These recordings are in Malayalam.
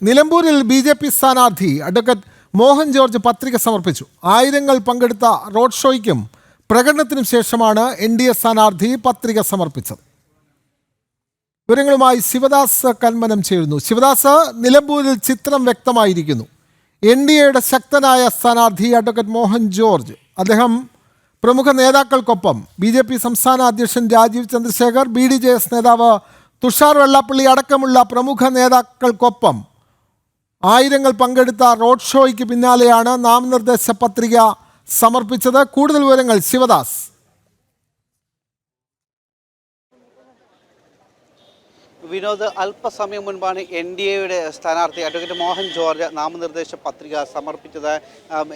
നിലമ്പൂരിൽ ബി.ജെ.പി. സ്ഥാനാർത്ഥി അഡ്വക്കേറ്റ് മോഹൻ ജോർജ് പത്രിക സമർപ്പിച്ചു. ആയിരങ്ങൾ പങ്കെടുത്ത റോഡ് ഷോയ്ക്കും പ്രകടനത്തിനും ശേഷമാണ് എൻ.ഡി.എ സ്ഥാനാർത്ഥി പത്രിക സമർപ്പിച്ചത്. വിവരങ്ങളുമായി ശിവദാസ് കന്മനം ചേരുന്നു. ശിവദാസ്, നിലമ്പൂരിൽ ചിത്രം വ്യക്തമായിരിക്കുന്നു. എൻ.ഡി.എയുടെ ശക്തനായ സ്ഥാനാർത്ഥി അഡ്വക്കേറ്റ് മോഹൻ ജോർജ്, അദ്ദേഹം പ്രമുഖ നേതാക്കൾക്കൊപ്പം ബി.ജെ.പി. സംസ്ഥാന അധ്യക്ഷൻ രാജീവ് ചന്ദ്രശേഖർ, ബി.ഡി.ജെ.എസ് നേതാവ് തുഷാർ വെള്ളാപ്പള്ളി അടക്കമുള്ള പ്രമുഖ നേതാക്കൾക്കൊപ്പം ആയിരങ്ങൾ പങ്കെടുത്ത റോഡ് ഷോയ്ക്ക് പിന്നാലെയാണ് നാമനിർദ്ദേശ പത്രിക സമർപ്പിച്ചത്. കൂടുതൽ വിവരങ്ങൾ ശിവദാസ്. വിനോദ്, അല്പസമയം മുൻപാണ് എൻ.ഡി.എയുടെ സ്ഥാനാർത്ഥി അഡ്വക്കേറ്റ് മോഹൻ ജോർജ് നാമനിർദ്ദേശ പത്രിക സമർപ്പിച്ചത്.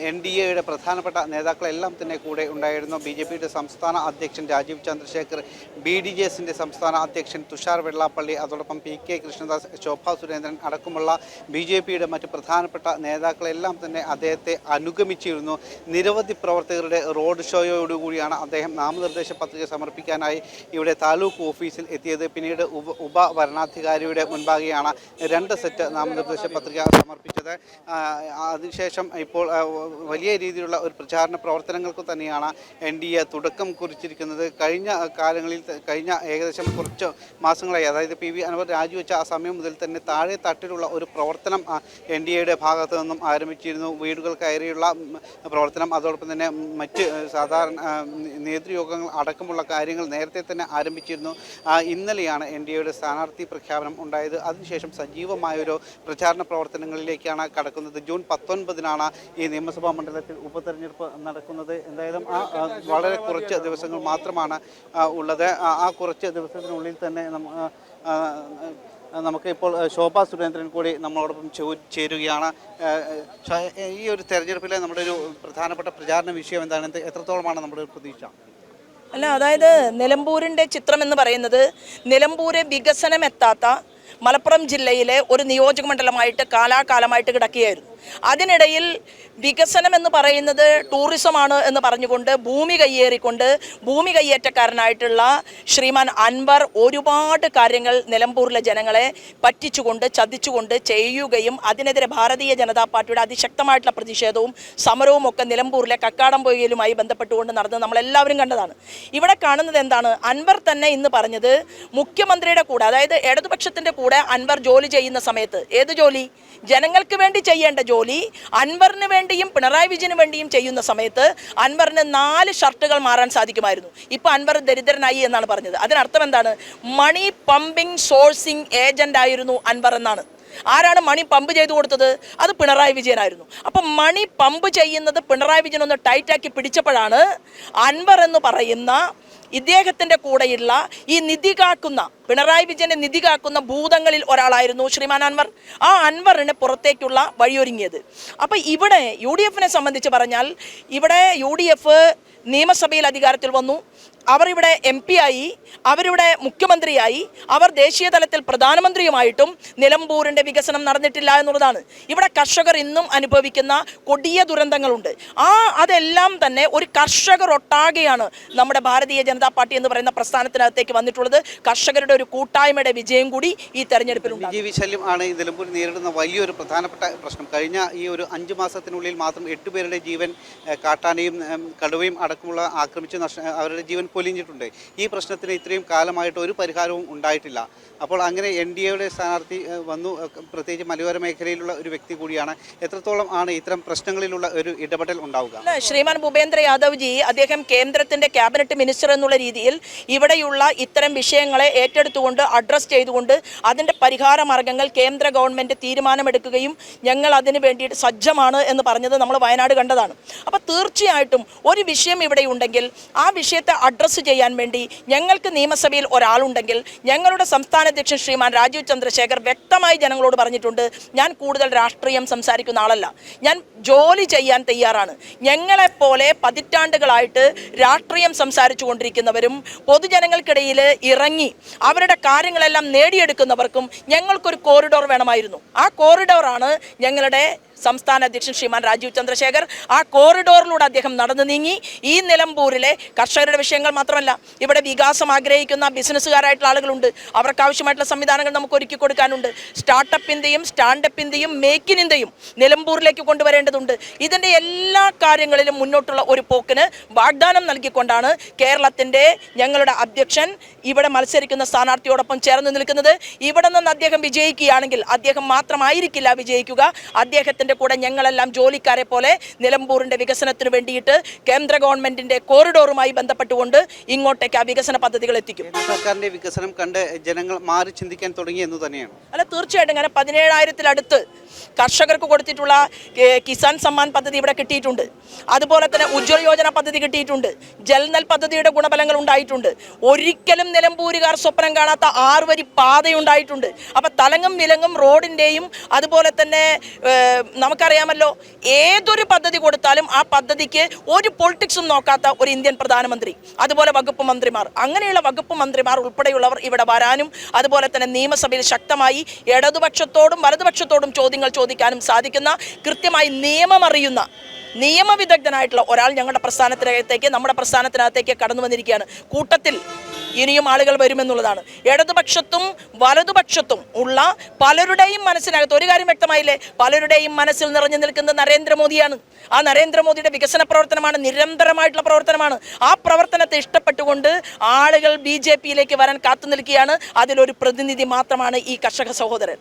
എൻ.ഡി.എയുടെ പ്രധാനപ്പെട്ട നേതാക്കളെല്ലാം തന്നെ കൂടെ ഉണ്ടായിരുന്നു. ബി.ജെ.പിയുടെ സംസ്ഥാന അധ്യക്ഷൻ രാജീവ് ചന്ദ്രശേഖർ, ബി.ഡി.ജെ.എസിൻ്റെ സംസ്ഥാന അധ്യക്ഷൻ തുഷാർ വെള്ളാപ്പള്ളി, അതോടൊപ്പം പി.കെ. കൃഷ്ണദാസ്, ശോഭാ സുരേന്ദ്രൻ അടക്കമുള്ള ബി.ജെ.പിയുടെ മറ്റ് പ്രധാനപ്പെട്ട നേതാക്കളെല്ലാം തന്നെ അദ്ദേഹത്തെ അനുഗമിച്ചിരുന്നു. നിരവധി പ്രവർത്തകരുടെ റോഡ് ഷോയോടുകൂടിയാണ് അദ്ദേഹം നാമനിർദ്ദേശ പത്രിക സമർപ്പിക്കാനായി ഇവിടെ താലൂക്ക് ഓഫീസിൽ എത്തിയത്. പിന്നീട് വരണാധികാരിയുടെ മുൻപാകെയാണ് 2 സെറ്റ് നാമനിർദ്ദേശ പത്രിക സമർപ്പിച്ചത്. അതിനുശേഷം ഇപ്പോൾ വലിയ രീതിയിലുള്ള ഒരു പ്രചാരണ പ്രവർത്തനങ്ങൾക്ക് തന്നെയാണ് എൻ.ഡി.എ തുടക്കം കുറിച്ചിരിക്കുന്നത്. കഴിഞ്ഞ ഏകദേശം കുറച്ച് മാസങ്ങളായി, അതായത് പി.വി. അൻവർ രാജിവെച്ച ആ സമയം മുതൽ തന്നെ താഴെ തട്ടിലുള്ള ഒരു പ്രവർത്തനം എൻ.ഡി.എയുടെ ഭാഗത്തു നിന്നും ആരംഭിച്ചിരുന്നു. വീടുകൾ കയറിയുള്ള പ്രവർത്തനം, അതോടൊപ്പം തന്നെ മറ്റ് സാധാരണ നേതൃയോഗങ്ങൾ അടക്കമുള്ള കാര്യങ്ങൾ നേരത്തെ തന്നെ ആരംഭിച്ചിരുന്നു. ഇന്നലെയാണ് എൻ.ഡി.എയുടെ സ്ഥാനാർത്ഥി പ്രഖ്യാപനം ഉണ്ടായത്. അതിനുശേഷം സജീവമായൊരു പ്രചാരണ പ്രവർത്തനങ്ങളിലേക്കാണ് കടക്കുന്നത്. ജൂൺ 19-നാണ് ഈ നിയമസഭാ മണ്ഡലത്തിൽ ഉപതെരഞ്ഞെടുപ്പ് നടക്കുന്നത്. എന്തായാലും വളരെ കുറച്ച് ദിവസങ്ങൾ മാത്രമാണ് ഉള്ളത്. ആ കുറച്ച് ദിവസത്തിനുള്ളിൽ തന്നെ നമുക്ക് ഇപ്പോൾ ശോഭാ സുരേന്ദ്രൻ കൂടി നമ്മളോടൊപ്പം ചേരുകയാണ്. ഈ ഒരു തെരഞ്ഞെടുപ്പിലെ നമ്മുടെ ഒരു പ്രധാനപ്പെട്ട പ്രചാരണ വിഷയം എന്താണ്? എത്രത്തോളമാണ് നമ്മുടെ ഒരു പ്രതീക്ഷ? അതായത് നിലമ്പൂരിൻ്റെ ചിത്രം എന്ന് പറയുന്നത് നിലമ്പൂരെ വികസനം എത്താത്ത മലപ്പുറം ജില്ലയിലെ ഒരു നിയോജക മണ്ഡലമായിട്ട് കാലാകാലമായിട്ട് കിടക്കുകയായിരുന്നു. അതിനിടയിൽ വികസനം എന്ന് പറയുന്നത് ടൂറിസമാണ് എന്ന് പറഞ്ഞുകൊണ്ട് ഭൂമി കയ്യേറ്റക്കാരനായിട്ടുള്ള ശ്രീമാൻ അൻവർ ഒരുപാട് കാര്യങ്ങൾ നിലമ്പൂരിലെ ജനങ്ങളെ പറ്റിച്ചുകൊണ്ട് ചതിച്ചുകൊണ്ട് ചെയ്യുകയും അതിനെതിരെ ഭാരതീയ ജനതാ പാർട്ടിയുടെ അതിശക്തമായിട്ടുള്ള പ്രതിഷേധവും സമരവും ഒക്കെ നിലമ്പൂരിലെ കക്കാടംപൊയിലുമായി ബന്ധപ്പെട്ടുകൊണ്ട് നടന്നത് നമ്മളെല്ലാവരും കണ്ടതാണ്. ഇവിടെ കാണുന്നത് എന്താണ്? അൻവർ തന്നെ ഇന്ന് പറഞ്ഞത് മുഖ്യമന്ത്രിയുടെ കൂടെ, അതായത് ഇടതുപക്ഷത്തിൻ്റെ കൂടെ അൻവർ ജോലി ചെയ്യുന്ന സമയത്ത്, ഏത് ജോലി? ജനങ്ങൾക്ക് വേണ്ടി ചെയ്യേണ്ട ജോലി അൻവറിന് വേണ്ടിയും പിണറായി വിജയന് വേണ്ടിയും ചെയ്യുന്ന സമയത്ത് അൻവറിന് 4 ഷർട്ടുകൾ മാറാൻ സാധിക്കുമായിരുന്നു. ഇപ്പോൾ അൻവർ ദരിദ്രനായി എന്നാണ് പറഞ്ഞത്. അതിനർത്ഥം എന്താണ്? മണി പമ്പിംഗ് സോഴ്സിംഗ് ഏജന്റ് ആയിരുന്നു അൻവർ എന്നാണ്. ആരാണ് മണി പമ്പ് ചെയ്തു കൊടുത്തത്? അത് പിണറായി വിജയനായിരുന്നു. അപ്പം മണി പമ്പ് ചെയ്യുന്നത് പിണറായി വിജയൻ ഒന്ന് ടൈറ്റാക്കി പിടിച്ചപ്പോഴാണ് അൻവർ എന്ന് പറയുന്ന ഇദ്ദേഹത്തിൻ്റെ കൂടെയുള്ള ഈ നിധി കാക്കുന്ന, പിണറായി വിജയനെ നിധി കാക്കുന്ന ഭൂതങ്ങളിൽ ഒരാളായിരുന്നു ശ്രീമാൻ അൻവർ. ആ അൻവറിന് പുറത്തേക്കുള്ള വഴിയൊരുങ്ങിയത്. അപ്പോൾ ഇവിടെ UDF-നെ സംബന്ധിച്ച് പറഞ്ഞാൽ, ഇവിടെ UDF നിയമസഭയിൽ അധികാരത്തിൽ വന്നു. അവർ ഇവിടെ MP ആയി, അവരിവിടെ മുഖ്യമന്ത്രിയായി, അവർ ദേശീയ തലത്തിൽ പ്രധാനമന്ത്രിയുമായിട്ടും നിലമ്പൂരിൻ്റെ വികസനം നടന്നിട്ടില്ല എന്നുള്ളതാണ്. ഇവിടെ കർഷകർ ഇന്നും അനുഭവിക്കുന്ന കൊടിയ ദുരന്തങ്ങളുണ്ട്. അതെല്ലാം തന്നെ ഒരു കർഷകർ ഒട്ടാകെയാണ് നമ്മുടെ ഭാരതീയ ജനതാ പാർട്ടി എന്ന് പറയുന്ന പ്രസ്ഥാനത്തിനകത്തേക്ക് വന്നിട്ടുള്ളത്. കർഷകരുടെ ഒരു കൂട്ടായ്മയുടെ വിജയം കൂടി ഈ തെരഞ്ഞെടുപ്പിലുണ്ട്. ജീവി ശല്യം ആണ് നിലമ്പൂർ നേരിടുന്ന വലിയൊരു പ്രധാനപ്പെട്ട പ്രശ്നം. കഴിഞ്ഞ ഈ ഒരു 5 മാസത്തിനുള്ളിൽ മാത്രം 8 പേരുടെ ജീവൻ കാട്ടാനയും കടുവയും അടക്കമുള്ള ആക്രമിച്ച് അവരുടെ ജീവൻ പൊലിഞ്ഞിട്ടുണ്ട്. ഈ പ്രശ്നത്തിന് ഇത്രയും കാലമായിട്ട് ഒരു പരിഹാരവും ഉണ്ടായിട്ടില്ല. അപ്പോൾ അങ്ങനെ എൻ.ഡി.എയുടെ സ്ഥാനാർത്ഥി വന്നു, പ്രത്യേകിച്ച് മലയോര മേഖലയിലുള്ള ഒരു വ്യക്തി കൂടിയാണ്. എത്രത്തോളം ആണ് ഇത്തരം പ്രശ്നങ്ങളിലുള്ള ഒരു ഇടപെടൽ ഉണ്ടാവുക? ശ്രീമാൻ ഭൂപേന്ദ്ര യാദവ് ജി, അദ്ദേഹം കേന്ദ്രത്തിൻ്റെ ക്യാബിനറ്റ് മിനിസ്റ്റർ എന്നുള്ള രീതിയിൽ ഇവിടെയുള്ള ഇത്തരം വിഷയങ്ങളെ ഏറ്റെടുത്തുകൊണ്ട് അഡ്രസ് ചെയ്തുകൊണ്ട് അതിൻ്റെ പരിഹാര മാർഗങ്ങൾ കേന്ദ്ര ഗവൺമെൻറ് തീരുമാനമെടുക്കുകയും ഞങ്ങൾ അതിന് വേണ്ടിയിട്ട് സജ്ജമാണ് എന്ന് പറഞ്ഞത് നമ്മൾ വയനാട് കണ്ടതാണ്. അപ്പോൾ തീർച്ചയായിട്ടും ഒരു വിഷയം ഇവിടെ ഉണ്ടെങ്കിൽ ആ വിഷയത്തെ അഡ്രസ്സ് ചെയ്യാൻ വേണ്ടി ഞങ്ങൾക്ക് നിയമസഭയിൽ ഒരാളുണ്ടെങ്കിൽ, ഞങ്ങളുടെ സംസ്ഥാന അധ്യക്ഷൻ ശ്രീമാൻ രാജീവ് ചന്ദ്രശേഖർ വ്യക്തമായി ജനങ്ങളോട് പറഞ്ഞിട്ടുണ്ട്, ഞാൻ കൂടുതൽ രാഷ്ട്രീയം സംസാരിക്കുന്ന ആളല്ല, ഞാൻ ജോലി ചെയ്യാൻ തയ്യാറാണ്. ഞങ്ങളെപ്പോലെ പതിറ്റാണ്ടുകളായിട്ട് രാഷ്ട്രീയം സംസാരിച്ചു കൊണ്ടിരിക്കുന്നവരും പൊതുജനങ്ങൾക്കിടയിൽ ഇറങ്ങി അവരുടെ കാര്യങ്ങളെല്ലാം നേടിയെടുക്കുന്നവർക്കും ഞങ്ങൾക്കൊരു കോറിഡോർ വേണമായിരുന്നു. ആ കോറിഡോറാണ് ഞങ്ങളുടെ സംസ്ഥാന അധ്യക്ഷൻ ശ്രീമാൻ രാജീവ് ചന്ദ്രശേഖർ. ആ കോറിഡോറിലൂടെ അദ്ദേഹം നടന്നു നീങ്ങി. ഈ നിലമ്പൂരിലെ കർഷകരുടെ വിഷയങ്ങൾ മാത്രമല്ല, ഇവിടെ വികാസം ആഗ്രഹിക്കുന്ന ബിസിനസ്സുകാരായിട്ടുള്ള ആളുകളുണ്ട്. അവർക്ക് ആവശ്യമായിട്ടുള്ള സംവിധാനങ്ങൾ നമുക്ക് ഒരുക്കി കൊടുക്കാനുണ്ട്. സ്റ്റാർട്ടപ്പിൻ്റെയും സ്റ്റാൻഡപ്പിൻ്റെയും മേക്ക് ഇൻ ഇന്ത്യയും നിലമ്പൂരിലേക്ക് കൊണ്ടുവരേണ്ടതുണ്ട്. ഇതിൻ്റെ എല്ലാ കാര്യങ്ങളിലും മുന്നോട്ടുള്ള ഒരു പോക്കിന് വാഗ്ദാനം നൽകിക്കൊണ്ടാണ് കേരളത്തിൻ്റെ ഞങ്ങളുടെ അധ്യക്ഷൻ ഇവിടെ മത്സരിക്കുന്ന സ്ഥാനാർത്ഥിയോടൊപ്പം ചേർന്ന് നിൽക്കുന്നത്. ഇവിടെ നിന്ന് അദ്ദേഹം വിജയിക്കുകയാണെങ്കിൽ അദ്ദേഹം മാത്രമായിരിക്കില്ല വിജയിക്കുക, അദ്ദേഹത്തിൻ്റെ കൂടെ ഞങ്ങളെല്ലാം ജോലിക്കാരെ പോലെ നിലമ്പൂരിൻ്റെ വികസനത്തിന് വേണ്ടിയിട്ട് കേന്ദ്ര ഗവൺമെൻറ്റിൻ്റെ കോറിഡോറുമായി ബന്ധപ്പെട്ടുകൊണ്ട് ഇങ്ങോട്ടേക്ക് ആ വികസന പദ്ധതികൾ എത്തിക്കും. സർക്കാരിൻ്റെ വികസനം കണ്ട് ജനങ്ങൾ മാറി ചിന്തിക്കാൻ തുടങ്ങി എന്ന് തന്നെയാണ്. അല്ല, തീർച്ചയായിട്ടും. അങ്ങനെ 17,000-ത്തിലടുത്ത് കർഷകർക്ക് കൊടുത്തിട്ടുള്ള കിസാൻ സമ്മാൻ പദ്ധതി ഇവിടെ കിട്ടിയിട്ടുണ്ട്. അതുപോലെ തന്നെ ഉജ്ജ്വല യോജന പദ്ധതി കിട്ടിയിട്ടുണ്ട്. ജൽനൽ പദ്ധതിയുടെ ഗുണഫലങ്ങൾ ഉണ്ടായിട്ടുണ്ട്. ഒരിക്കലും നിലമ്പൂരുകാർ സ്വപ്നം കാണാത്ത 6 വരി പാതയുണ്ടായിട്ടുണ്ട്. അപ്പം തലങ്ങും വിലങ്ങും റോഡിൻ്റെയും അതുപോലെ തന്നെ നമുക്കറിയാമല്ലോ, ഏതൊരു പദ്ധതി കൊടുത്താലും ആ പദ്ധതിക്ക് ഒരു പൊളിറ്റിക്സും നോക്കാത്ത ഒരു ഇന്ത്യൻ പ്രധാനമന്ത്രി, അതുപോലെ വകുപ്പ് മന്ത്രിമാർ, അങ്ങനെയുള്ള വകുപ്പ് മന്ത്രിമാർ ഉൾപ്പെടെയുള്ളവർ ഇവിടെ വരാനും അതുപോലെ തന്നെ നിയമസഭയിൽ ശക്തമായി ഇടതുപക്ഷത്തോടും വലതുപക്ഷത്തോടും ചോദ്യങ്ങൾ ചോദിക്കാനും സാധിക്കുന്ന കൃത്യമായി നിയമമറിയുന്ന നിയമവിദഗ്ധനായിട്ടുള്ള ഒരാൾ ഞങ്ങളുടെ പ്രസ്ഥാനത്തിനകത്തേക്ക്, നമ്മുടെ പ്രസ്ഥാനത്തിനകത്തേക്ക് കടന്നു വന്നിരിക്കുകയാണ്. കൂട്ടത്തിൽ ഇനിയും ആളുകൾ വരുമെന്നുള്ളതാണ്. ഇടതുപക്ഷത്തും വലതുപക്ഷത്തും ഉള്ള പലരുടെയും മനസ്സിനകത്ത് ഒരു കാര്യം വ്യക്തമായില്ലേ, പലരുടെയും മനസ്സിൽ നിറഞ്ഞു നിൽക്കുന്നത് നരേന്ദ്രമോദിയാണ്. ആ നരേന്ദ്രമോദിയുടെ വികസന പ്രവർത്തനമാണ്, നിരന്തരമായിട്ടുള്ള പ്രവർത്തനമാണ്. ആ പ്രവർത്തനത്തെ ഇഷ്ടപ്പെട്ടുകൊണ്ട് ആളുകൾ BJP-യിലേക്ക് വരാൻ കാത്തു നിൽക്കുകയാണ്. അതിലൊരു പ്രതിനിധി മാത്രമാണ് ഈ കർഷക സഹോദരൻ.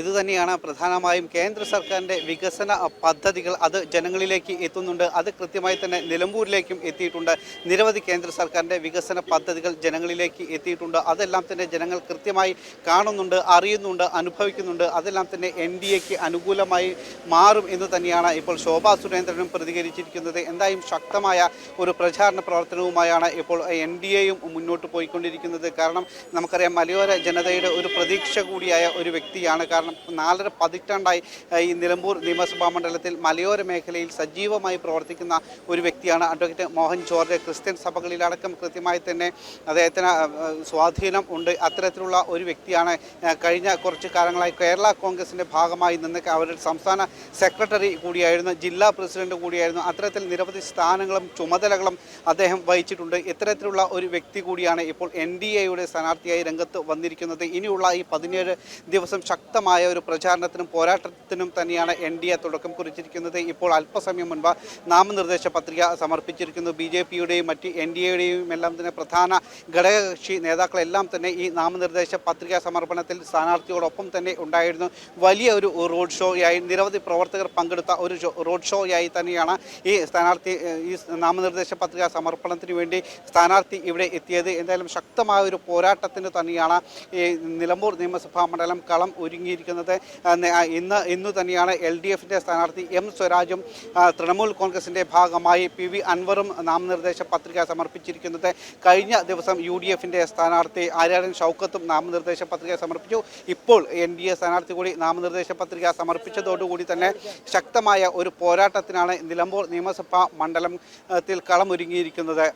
ഇതുതന്നെയാണ് പ്രധാനമായും കേന്ദ്ര സർക്കാരിൻ്റെ വികസന പദ്ധതികൾ അത് ജനങ്ങളിലേക്ക് എത്തുന്നുണ്ട്. അത് കൃത്യമായി തന്നെ നിലമ്പൂരിലേക്കും എത്തിയിട്ടുണ്ട്. നിരവധി കേന്ദ്ര സർക്കാരിൻ്റെ വികസന പദ്ധതികൾ ജനങ്ങളിലേക്ക് എത്തിയിട്ടുണ്ട്. അതെല്ലാം തന്നെ ജനങ്ങൾ കൃത്യമായി കാണുന്നുണ്ട്, അറിയുന്നുണ്ട്, അനുഭവിക്കുന്നുണ്ട്. അതെല്ലാം തന്നെ NDAക്ക് അനുകൂലമായി മാറും എന്ന് തന്നെയാണ് ഇപ്പോൾ ശോഭാ സുരേന്ദ്രനും പ്രതികരിച്ചിരിക്കുന്നത്. എന്തായാലും ശക്തമായ ഒരു പ്രചാരണ പ്രവർത്തനവുമായാണ് ഇപ്പോൾ NDAയും മുന്നോട്ട് പോയിക്കൊണ്ടിരിക്കുന്നത്. കാരണം നമുക്കറിയാം, മലയോര ജനതയുടെ ഒരു പ്രതീക്ഷ കൂടിയായ ഒരു വ്യക്തിയാണ്. കാരണം 4.5 പതിറ്റാണ്ടായി ഈ നിലമ്പൂർ നിയമസഭാ മണ്ഡലത്തിൽ മലയോര മേഖലയിൽ സജീവമായി പ്രവർത്തിക്കുന്ന ഒരു വ്യക്തിയാണ് അഡ്വക്കേറ്റ് മോഹൻ ജോർജ്. ക്രിസ്ത്യൻ സഭകളിലടക്കം കൃത്യമായി തന്നെ അദ്ദേഹത്തിന് സ്വാധീനം ഉണ്ട്. അത്തരത്തിലുള്ള ഒരു വ്യക്തിയാണ്. കഴിഞ്ഞ കുറച്ച് കാലങ്ങളായി കേരള കോൺഗ്രസിൻ്റെ ഭാഗമായി നിന്ന് അവരുടെ സംസ്ഥാന സെക്രട്ടറി കൂടിയായിരുന്നു, ജില്ലാ പ്രസിഡന്റ് കൂടിയായിരുന്നു. അത്തരത്തിൽ നിരവധി സ്ഥാനങ്ങളും ചുമതലകളും അദ്ദേഹം വഹിച്ചിട്ടുണ്ട്. ഇത്തരത്തിലുള്ള ഒരു വ്യക്തി കൂടിയാണ് ഇപ്പോൾ NDAയുടെ സ്ഥാനാർത്ഥിയായി രംഗത്ത് വന്നിരിക്കുന്നത്. ഇനിയുള്ള ഈ 17 ദിവസം ശക്തമായ ഒരു പ്രചാരണത്തിനും പോരാട്ടത്തിനും തന്നെയാണ് NDA തുടക്കം കുറിച്ചിരിക്കുന്നത്. ഇപ്പോൾ അല്പസമയം മുൻപ് നാമനിർദ്ദേശ പത്രിക സമർപ്പിച്ചിരിക്കുന്നു. BJP-യുടെയും മറ്റ് NDAയുടെയും എല്ലാം തന്നെ പ്രധാന ഘടകകക്ഷി നേതാക്കളെല്ലാം തന്നെ ഈ നാമനിർദ്ദേശ പത്രിക സമർപ്പണത്തിൽ സ്ഥാനാർത്ഥിയോടൊപ്പം തന്നെ ഉണ്ടായിരുന്നു. വലിയ ഒരു റോഡ് ഷോയായി നിരവധി പ്രവർത്തകർ പങ്കെടുത്ത ഒരു റോഡ് ഷോയായി തന്നെയാണ് ഈ നാമനിർദ്ദേശ പത്രിക സമർപ്പണത്തിന് വേണ്ടി സ്ഥാനാർത്ഥി ഇവിടെ എത്തിയത്. എന്തായാലും ശക്തമായ ഒരു പോരാട്ടത്തിന് തന്നെയാണ് ഈ നിലമ്പൂർ നിയമസഭാ മണ്ഡലം കളം ഒരുങ്ങിയിരിക്കുന്നത്. ഇന്ന് തന്നെയാണ് LDFൻ്റെ സ്ഥാനാർത്ഥി M സ്വരാജും തൃണമൂൽ കോൺഗ്രസിൻ്റെ ഭാഗമായി PV അൻവറും നാമനിർദ്ദേശ പത്രിക സമർപ്പിച്ചിരിക്കുന്നത്. കഴിഞ്ഞ ദിവസം UDFൻ്റെ സ്ഥാനാർത്ഥി ആര്യാടൻ ഷൗക്കത്തും നാമനിർദ്ദേശ പത്രിക സമർപ്പിച്ചു. ഇപ്പോൾ NDA സ്ഥാനാർത്ഥി കൂടി നാമനിർദ്ദേശ പത്രിക സമർപ്പിച്ചതോടുകൂടി തന്നെ ശക്തമായ ഒരു പോരാട്ടത്തിനാണ് നിലമ്പൂർ നിയമസഭാ മണ്ഡലത്തിൽ കളമൊരുങ്ങിയിരിക്കുന്നത്.